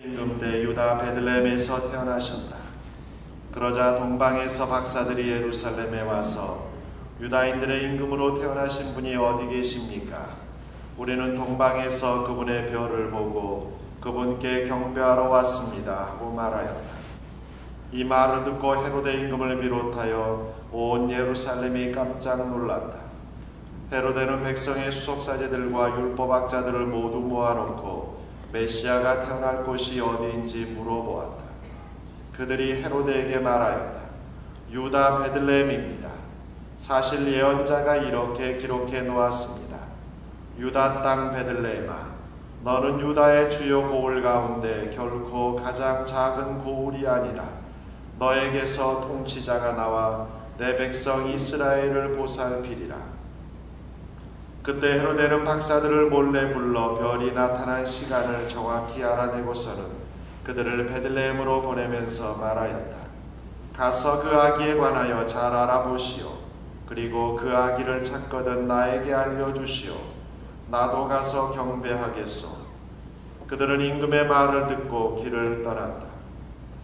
임금때 유다 베들레헴에서 태어나셨다. 그러자 동방에서 박사들이 예루살렘에 와서 유다인들의 임금으로 태어나신 분이 어디 계십니까? 우리는 동방에서 그분의 별을 보고 그분께 경배하러 왔습니다 하고 말하였다. 이 말을 듣고 헤로데 임금을 비롯하여 온 예루살렘이 깜짝 놀랐다. 헤로데는 백성의 수석사제들과 율법학자들을 모두 모아놓고 메시아가 태어날 곳이 어디인지 물어보았다. 그들이 헤로데에게 말하였다. 유다 베들레헴입니다. 사실 예언자가 이렇게 기록해 놓았습니다. 유다 땅 베들레헴아, 너는 유다의 주요 고을 가운데 결코 가장 작은 고을이 아니다. 너에게서 통치자가 나와 내 백성 이스라엘을 보살피리라. 그때 헤로데는 박사들을 몰래 불러 별이 나타난 시간을 정확히 알아내고서는 그들을 베들레헴으로 보내면서 말하였다. 가서 그 아기에 관하여 잘 알아보시오. 그리고 그 아기를 찾거든 나에게 알려주시오. 나도 가서 경배하겠소. 그들은 임금의 말을 듣고 길을 떠났다.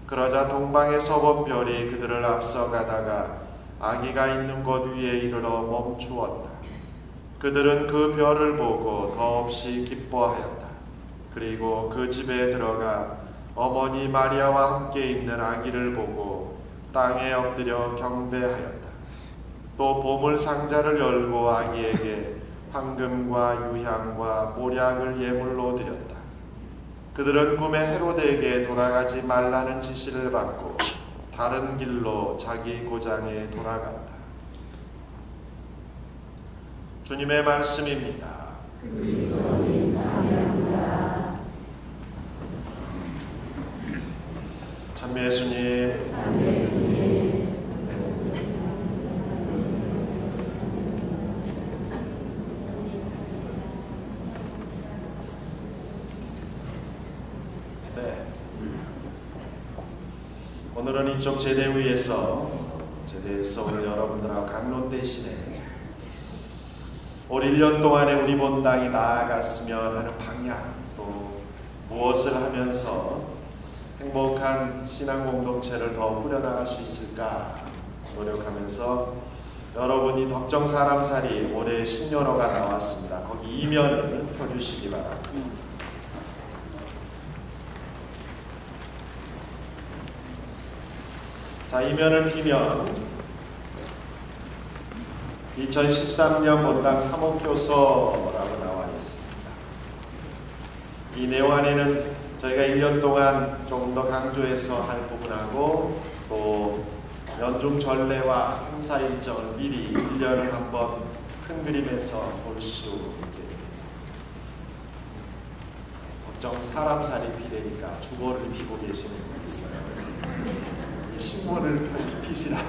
그러자 동방에서 본 별이 그들을 앞서가다가 아기가 있는 곳 위에 이르러 멈추었다. 그들은 그 별을 보고 더없이 기뻐하였다. 그리고 그 집에 들어가 어머니 마리아와 함께 있는 아기를 보고 땅에 엎드려 경배하였다. 또 보물 상자를 열고 아기에게 황금과 유향과 모략을 예물로 드렸다. 그들은 꿈에 헤로데에게 돌아가지 말라는 지시를 받고 다른 길로 자기 고장에 돌아갔다. 주님의 말씀입니다. 참 예수님. 네. 오늘은 이쪽 제대에서 오늘 여러분들하고 강론 대신에 올 1년 동안에 우리 본당이 나아갔으면 하는 방향, 또 무엇을 하면서 행복한 신앙 공동체를 더 꾸려나갈 수 있을까 노력하면서 여러분이 덕정 사람살이 올해 신년호가 나왔습니다. 거기 이면을 펴주시기 바랍니다. 자, 이면을 피면 2013년 본당 사목교서라고 나와 있습니다. 이 내용 안에는 저희가 1년 동안 조금 더 강조해서 할 부분하고 또 연중 전례와 행사 일정을 미리 1년을 한번 큰 그림에서 볼 수 있게 됩니다. 걱정 사람살이 피되니까 주보를 피고 계시는 분이 있어요. 이 신문을 피시라고.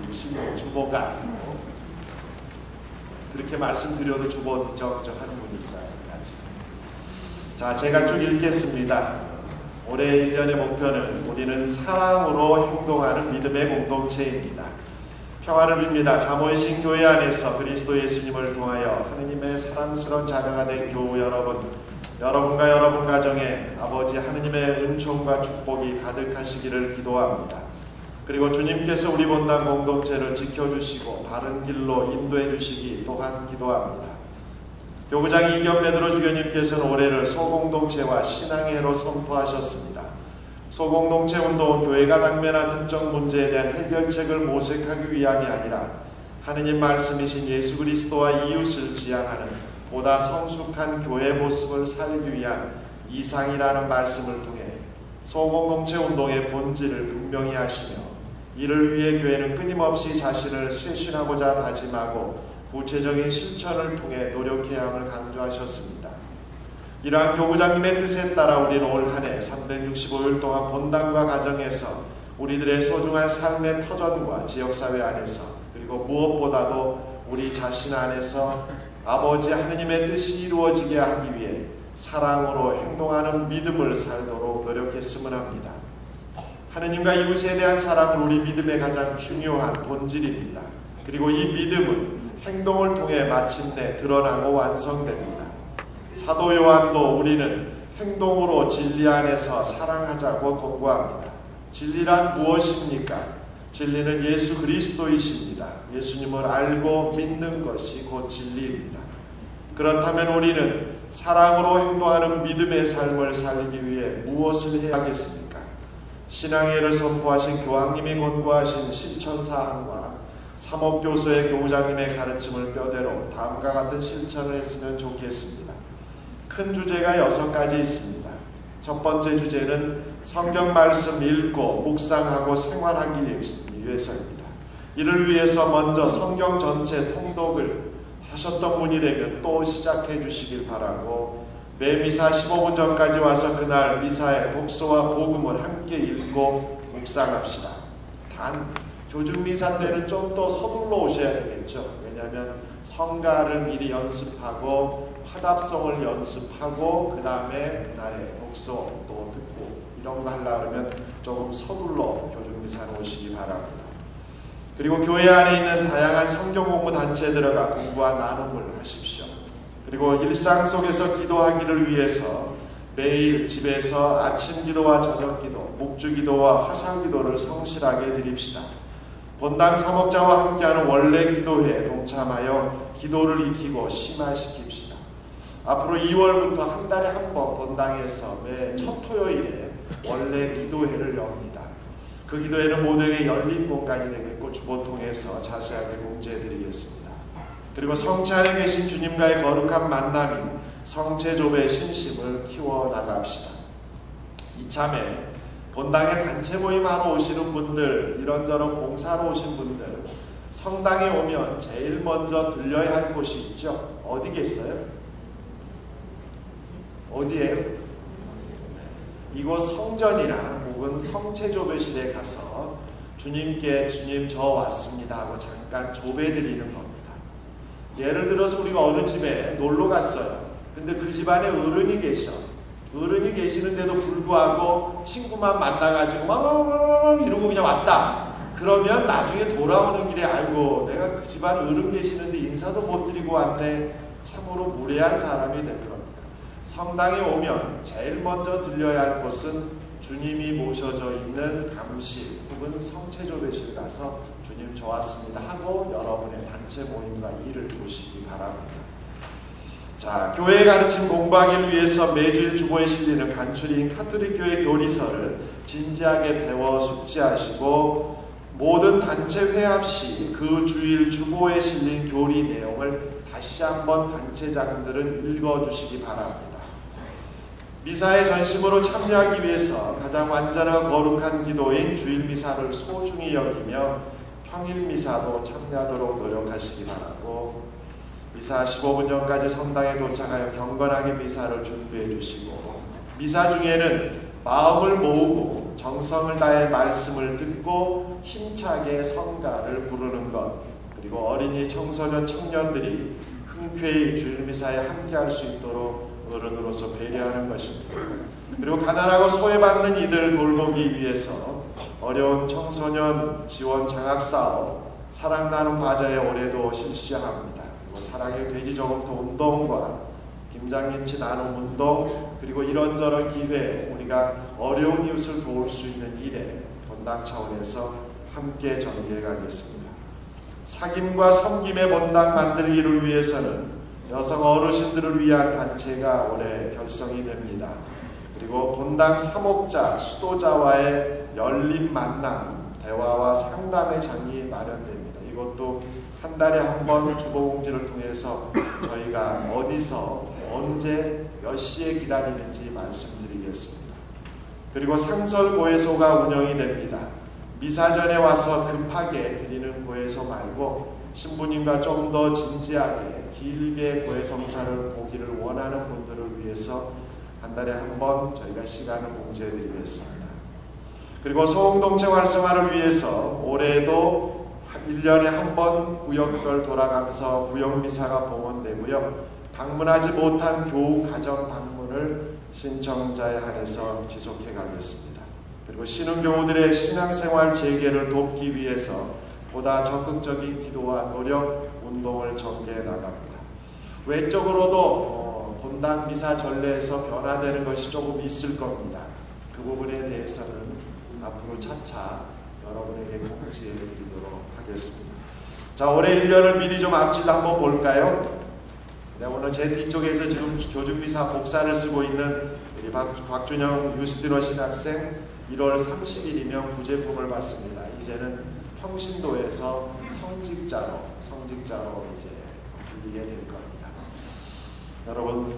이 신문 주보가 아니고 그렇게 말씀드려도 주보 뒤적적 하는 분이 있어요. 자, 제가 쭉 읽겠습니다. 올해 1년의 목표는 우리는 사랑으로 행동하는 믿음의 공동체입니다. 평화를 빕니다. 자모이신 교회 안에서 그리스도 예수님을 통하여 하느님의 사랑스러운 자녀가 된 교우 여러분과 여러분 가정에 아버지 하느님의 은총과 축복이 가득하시기를 기도합니다. 그리고 주님께서 우리 본당 공동체를 지켜주시고 바른 길로 인도해 주시기 또한 기도합니다. 교구장 이견 베드로 주교님께서는 올해를 소공동체와 신앙의 해로 선포하셨습니다. 소공동체 운동은 교회가 당면한 특정 문제에 대한 해결책을 모색하기 위함이 아니라 하느님 말씀이신 예수 그리스도와 이웃을 지향하는 보다 성숙한 교회 모습을 살기 위한 이상이라는 말씀을 통해 소공동체 운동의 본질을 분명히 하시며 이를 위해 교회는 끊임없이 자신을 쇄신하고자 다짐하고 구체적인 실천을 통해 노력해야 함을 강조하셨습니다. 이러한 교구장님의 뜻에 따라 우리는 올 한 해 365일 동안 본당과 가정에서 우리들의 소중한 삶의 터전과 지역사회 안에서 그리고 무엇보다도 우리 자신 안에서 아버지 하느님의 뜻이 이루어지게 하기 위해 사랑으로 행동하는 믿음을 살도록 노력했으면 합니다. 하느님과 이웃에 대한 사랑은 우리 믿음의 가장 중요한 본질입니다. 그리고 이 믿음은 행동을 통해 마침내 드러나고 완성됩니다. 사도 요한도 우리는 행동으로 진리 안에서 사랑하자고 권고합니다. 진리란 무엇입니까? 진리는 예수 그리스도이십니다. 예수님을 알고 믿는 것이 곧 진리입니다. 그렇다면 우리는 사랑으로 행동하는 믿음의 삶을 살기 위해 무엇을 해야 하겠습니까? 신앙의를 선포하신 교황님이 권고하신 실천사항과 사목교서의 교우장님의 가르침을 뼈대로 다음과 같은 실천을 했으면 좋겠습니다. 큰 주제가 6가지 있습니다. 첫 번째 주제는 성경 말씀 읽고 묵상하고 생활하기 위해서입니다. 이를 위해서 먼저 성경 전체 통독을 하셨던 분이라면 또 시작해 주시길 바라고, 매 미사 15분 전까지 와서 그날 미사의 독서와 복음을 함께 읽고 묵상합시다. 단 교중 미사 때는 좀 더 서둘러 오셔야 되겠죠. 왜냐하면 성가를 미리 연습하고 화답성을 연습하고 그 다음에 그날의 독서 또 듣고 이런 거 하려면 조금 서둘러 교중 미사로 오시기 바랍니다. 그리고 교회 안에 있는 다양한 성경 공부 단체에 들어가 공부와 나눔을 하십시오. 그리고 일상 속에서 기도하기를 위해서 매일 집에서 아침 기도와 저녁 기도, 묵주 기도와 화상 기도를 성실하게 드립시다. 본당 사목자와 함께하는 원래 기도회에 동참하여 기도를 익히고 심화시킵시다. 앞으로 2월부터 한 달에 한 번 본당에서 매 첫 토요일에 원래 기도회를 엽니다. 그 기도회는 모두에게 열린 공간이 되겠고 주보통해서 자세하게 공지해드리겠습니다. 그리고 성체 안에 계신 주님과의 거룩한 만남인 성체조배 신심을 키워나갑시다. 이참에 본당에 단체 모임하러 오시는 분들, 이런저런 봉사로 오신 분들, 성당에 오면 제일 먼저 들려야 할 곳이 있죠. 어디겠어요? 어디예요? 이곳 성전이나 혹은 성체조배실에 가서 주님께 주님 저 왔습니다 하고 잠깐 조배드리는 겁니다. 예를 들어서 우리가 어느 집에 놀러 갔어요. 근데 그 집안에 어른이 계셔. 어른이 계시는데도 불구하고 친구만 만나가지고 막 이러고 그냥 왔다. 그러면 나중에 돌아오는 길에 아이고 내가 그 집안 어른 계시는데 인사도 못 드리고 왔네. 참으로 무례한 사람이 될 겁니다. 성당에 오면 제일 먼저 들려야 할 곳은 주님이 모셔져 있는 감실 혹은 성체조배실 가서 주님 저 왔습니다 하고 여러분의 단체 모임과 일을 보시기 바랍니다. 자, 교회의 가르침 공부하기 위해서 매주일 주보에 실리는 간추린 카톨릭교회 교리서를 진지하게 배워 숙지하시고 모든 단체 회합 시 그 주일 주보에 실린 교리 내용을 다시 한번 단체장들은 읽어주시기 바랍니다. 미사의 전심으로 참여하기 위해서 가장 완전하고 거룩한 기도인 주일 미사를 소중히 여기며 평일 미사도 참여하도록 노력하시기 바라고, 미사 15분 전까지 성당에 도착하여 경건하게 미사를 준비해 주시고, 미사 중에는 마음을 모으고 정성을 다해 말씀을 듣고 힘차게 성가를 부르는 것, 그리고 어린이, 청소년, 청년들이 흔쾌히 주일 미사에 함께할 수 있도록 어른으로서 배려하는 것입니다. 그리고 가난하고 소외받는 이들 돌보기 위해서 어려운 청소년 지원 장학사업, 사랑 나눔 바자회 올해도 실시합니다. 그리고 사랑의 돼지 저금토 운동과 김장김치 나눔 운동, 그리고 이런저런 기회에 우리가 어려운 이웃을 도울 수 있는 일에 본당 차원에서 함께 전개해 가겠습니다. 사귐과 섬김의 본당 만들기를 위해서는 여성 어르신들을 위한 단체가 올해 결성이 됩니다. 그리고 본당 사목자, 수도자와의 열린 만남, 대화와 상담의 장이 마련됩니다. 이것도 한 달에 한 번 주보공지를 통해서 저희가 어디서 언제 몇 시에 기다리는지 말씀드리겠습니다. 그리고 상설 고해소가 운영이 됩니다. 미사 전에 와서 급하게 드리는 고해소 말고 신부님과 좀 더 진지하게 길게 고해성사를 보기를 원하는 분들을 위해서 한 달에 한 번 저희가 시간을 공지해 드리겠습니다. 그리고 소홍동체 활성화를 위해서 올해도 1년에 한 번 구역별 돌아가면서 구역미사가 봉헌되고요. 방문하지 못한 교우 가정 방문을 신청자에 한해서 지속해 가겠습니다. 그리고 신흥교우들의 신앙생활 재개를 돕기 위해서 보다 적극적인 기도와 노력, 운동을 전개해 나갑니다. 외적으로도 본당 미사 전례에서 변화되는 것이 조금 있을 겁니다. 그 부분에 대해서는 앞으로 차차 여러분에게 공지해 드리도록 하겠습니다. 자, 올해 1년을 미리 좀 앞질러 한번 볼까요? 네, 오늘 제 뒤쪽에서 지금 교주미사 복사를 쓰고 있는 우리 곽준영 유스티너 신학생 1월 30일이면 부제품을 받습니다. 이제는 평신도에서 성직자로 이제 불리게 될 겁니다. 여러분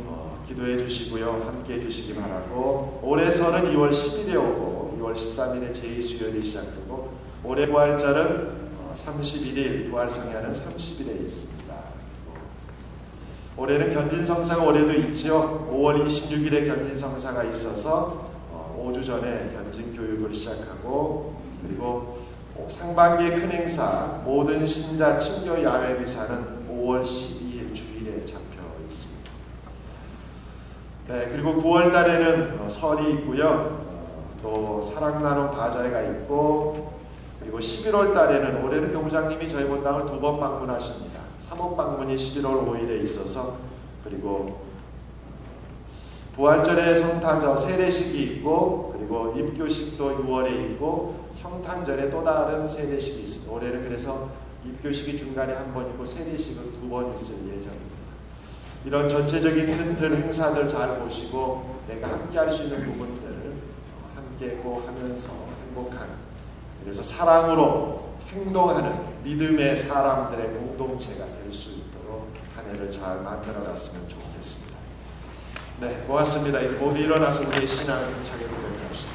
기도해 주시고요. 함께 해 주시기 바라고, 올해 설은 2월 10일에 오고 2월 13일에 제2수요일이 시작되고, 올해 부활절은 31일, 부활성야는 30일에 있습니다. 올해는 견진성사가 올해도 있죠. 5월 26일에 견진성사가 있어서 5주 전에 견진교육을 시작하고, 그리고 상반기의 큰 행사 모든 신자 친교 야외 미사는 5월 12일 주일에 잡혀 있습니다. 네, 그리고 9월 달에는 설이 있고요. 또 사랑 나눔 바자회가 있고, 그리고 11월 달에는 올해는 교무장님이 저희 본당을 2번 방문하십니다. 3호 방문이 11월 5일에 있어서, 그리고 부활절에 성탄절 세례식이 있고, 그리고 입교식도 6월에 있고, 성탄절에 또 다른 세례식이 있습니다. 올해는 그래서 입교식이 중간에 한 번 있고 세례식은 2번 있을 예정입니다. 이런 전체적인 큰 틀 행사들 잘 보시고 내가 함께 할 수 있는 부분들을 함께 꼭 하면서 행복한, 그래서 사랑으로 행동하는 믿음의 사람들의 공동체가 될 수 있도록 한 해를 잘 만들어 갔으면 좋겠습니다. 네, 고맙습니다. 이제 모두 일어나서 우리의 신앙을 힘차게 고백합시다.